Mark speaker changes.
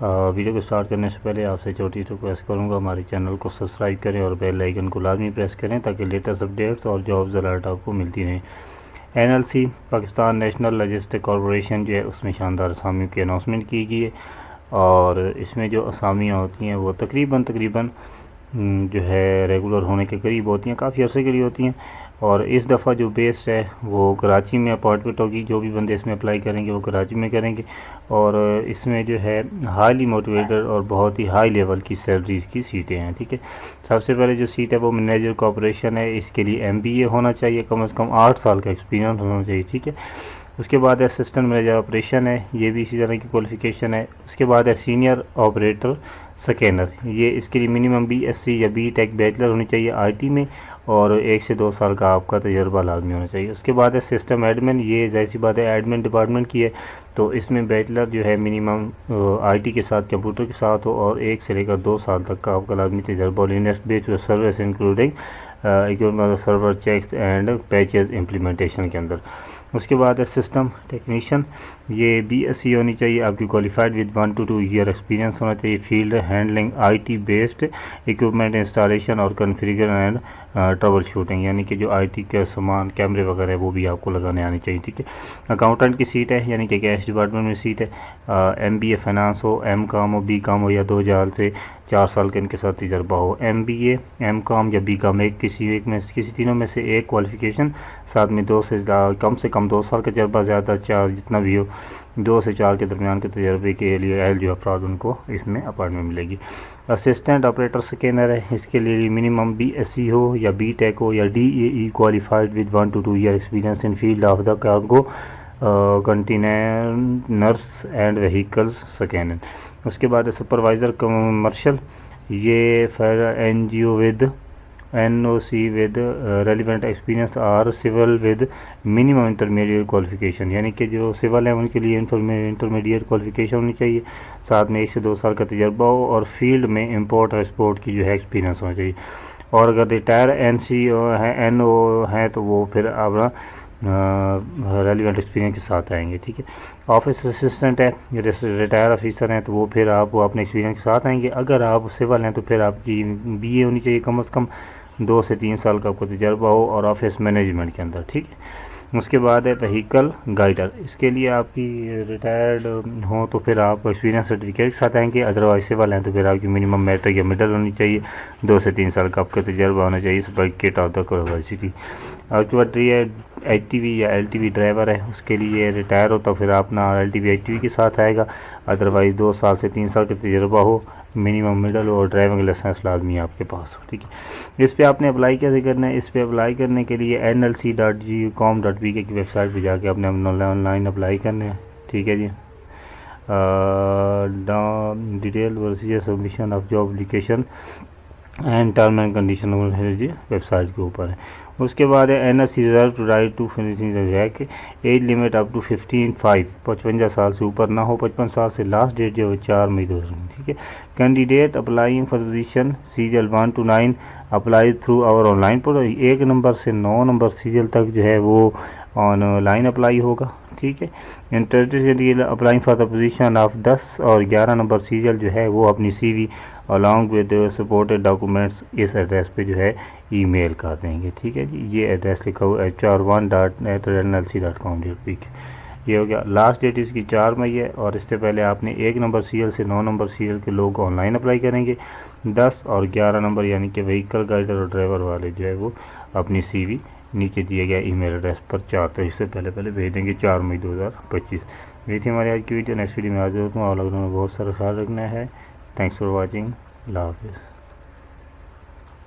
Speaker 1: Video کو start کرنے سے پہلے آپ سے چھوٹی ریکویسٹ کروں گا، ہمارے چینل کو سبسکرائب کریں اور بیل آئیکن کو لازمی پریس کریں تاکہ لیٹسٹ اپڈیٹس اور جابز الرٹ آپ کو ملتی رہیں۔ NLC Pakistan national logistic corporation جو ہے اس میں شاندار اسامیوں کی اناؤنسمنٹ کی گئی ہے، اور اس میں جو اسامیاں ہوتی ہیں وہ تقریباً جو ہے ریگولر ہونے کے قریب ہوتی ہیں، کافی عرصے کے لیے ہوتی ہیں، اور اس دفعہ جو بیس ہے وہ کراچی میں اپارٹمنٹ ہوگی۔ جو بھی بندے اس میں اپلائی کریں گے وہ کراچی میں کریں گے، اور اس میں جو ہے ہائیلی موٹیویٹڈ اور بہت ہی ہائی لیول کی سیلریز کی سیٹیں ہیں، ٹھیک ہے۔ سب سے پہلے جو سیٹ ہے وہ مینیجر کارپوریشن ہے، اس کے لیے MBA ہونا چاہیے، کم از کم 8 سال کا ایکسپیرینس ہونا چاہیے، ٹھیک ہے۔ اس کے بعد اسسٹنٹ مینیجر آپریشن ہے، یہ بھی اسی طرح کی کوالیفیکیشن ہے۔ اس کے بعد ہے سینئر آپریٹر سکینر، یہ اس کے لیے منیمم BSc یا BTech بیچلر ہونی چاہیے IT میں، اور 1 سے 2 سال کا آپ کا تجربہ لازمی ہونا چاہیے۔ اس کے بعد ہے سسٹم ایڈمن، یہ ظاہر سی بات ہے ایڈمن ڈپارٹمنٹ کی ہے، تو اس میں بیچلر جو ہے منیمم IT کے ساتھ کمپیوٹر کے ساتھ ہو، اور 1 سے لے کر 2 سال تک کا آپ کا لازمی تجربہ ہو۔ Linux based service including server checks and patches implementation کے اندر۔ اس کے بعد ہے سسٹم ٹیکنیشین، یہ BSc ہونی چاہیے آپ کی، qualified with 1 to 2 year experience ہونا چاہیے۔ Field handling IT based equipment installation اور کنفیگر اینڈ ٹربل شوٹنگ، یعنی کہ جو IT کے سامان کیمرے وغیرہ وہ بھی آپ کو لگانے آنے چاہیے، ٹھیک ہے۔ اکاؤنٹنٹ کی سیٹ ہے، یعنی کہ کیش ڈپارٹمنٹ میں سیٹ ہے۔ MBA فائنانس ہو، M.Com ہو، B.Com ہو، یا 2 جال سے 4 سال کا ان کے ساتھ تجربہ ہو۔ MBA M.Com یا B.Com کسی تینوں میں سے ایک کوالیفیکیشن، ساتھ میں کم سے کم 2 سال کا تجربہ، زیادہ 4 جتنا بھی ہو، 2 سے 4 کے درمیان کے تجربے کے لیے اہل جو افراد ان کو اس میں اپارٹمنٹ ملے گی۔ اسسٹنٹ آپریٹر سکینر ہے، اس کے لیے منیمم BSc ہو یا BTech ہو یا DAE qualified with 1 to 2 year experience in field of the cargo containers and vehicles scanning. اس کے بعد ہے سپروائزر کمرشل، یہ NGO with NOC with relevant experience اور civil with minimum intermediate qualification, یعنی کہ جو سول ہیں ان کے لیے انٹرمیڈیٹ کوالیفیکیشن ہونی چاہیے، ساتھ میں 1 سے 2 سال کا تجربہ ہو، اور فیلڈ میں امپورٹ اور ایکسپورٹ کی جو ہے ایکسپیرینس ہونا چاہیے۔ اور اگر ریٹائر NO ہیں تو وہ پھر اپنا ریلیونٹ ایکسپیرینس کے ساتھ آئیں گے، ٹھیک ہے۔ آفس اسسٹنٹ ہے، ریٹائر آفیسر ہیں تو وہ پھر آپ اپنے ایکسپیرینس کے ساتھ آئیں گے۔ اگر آپ سول ہیں تو پھر آپ کی BA ہونی چاہیے، کم از کم 2 سے 3 سال کا آپ کو تجربہ ہو، اور آفس مینجمنٹ کے اندر، ٹھیک ہے۔ اس کے بعد ہے وہیکل گائیڈر، اس کے لیے آپ کی ریٹائرڈ ہوں تو پھر آپ ایکسپیرینس سرٹیفکیٹ کے ساتھ آئیں گے، ادروائز سول ہیں تو پھر آپ کی منیمم میٹرک یا مڈل ہونی چاہیے، 2 سے 3 سال کا آپ کا تجربہ ہونا چاہیے، سرٹیفکیٹ آف دا یونیورسٹی۔ اس کے بعد HTV یا LTV ڈرائیور ہے، اس کے لیے ریٹائر ہو تو پھر اپنا LTV HTV کے ساتھ آئے گا، ادروائز 2 سال سے 3 سال کا تجربہ ہو، منیمم مڈل اور ڈرائیونگ لائسنس لازمی آپ کے پاس ہو، ٹھیک ہے۔ اس پہ آپ نے اپلائی کیسے کرنا ہے؟ اس پہ اپلائی کرنے کے لیے nlc.com.pk کی ویب سائٹ پہ جا کے آپ نے آن لائن اپلائی کرنا ہے، ٹھیک ہے جی۔ Detail procedure submission of job application and term and condition جی ویب سائٹ کے اوپر ہے۔ اس کے بعد ہے NLC reserve to right to finishing ہے کہ ایج لمٹ اپ ٹو 15/5، 55 سال سے اوپر نہ ہو، 55 سال سے لاسٹ ڈیٹ جو ہے 4 مئی 2019، ٹھیک ہے۔ Candidate applying for position serial 1 to 9 apply through our online portal, 1 number سے 9 نمبر سیریل تک جو ہے وہ آن لائن اپلائی ہوگا، ٹھیک ہے۔ Interested applying for the position of 10 اور 11 نمبر سیریل جو ہے وہ اپنی CV along with supported documents اس ایڈریس پہ جو ہے ای میل کر دیں گے، ٹھیک ہے جی۔ یہ ایڈریس لکھا ہوا HR1@nlc.com.pk، یہ ہو گیا۔ لاسٹ ڈیٹ اس کی 4 مئی ہے، اور اس سے پہلے آپ نے 1 نمبر سیریل سے 9 نمبر سیریل کے لوگ آن لائن اپلائی کریں گے، 10 اور 11 نمبر یعنی کہ وہیکل گائیڈر اور ڈرائیور والے جو ہے وہ اپنی CV نیچے دیے گیا ای میل ایڈریس پر 4 تاریخ سے پہلے بھیج دیں گے، 4 مئی 2025۔ یہ تھی ہماری آج کی ویڈیو، نیکسٹ ویڈیو میں حاضر ہوتا ہوں۔ آپ لوگوں نے بہت سارا خیال رکھنا ہے۔ تھینکس فار واچنگ، اللہ حافظ۔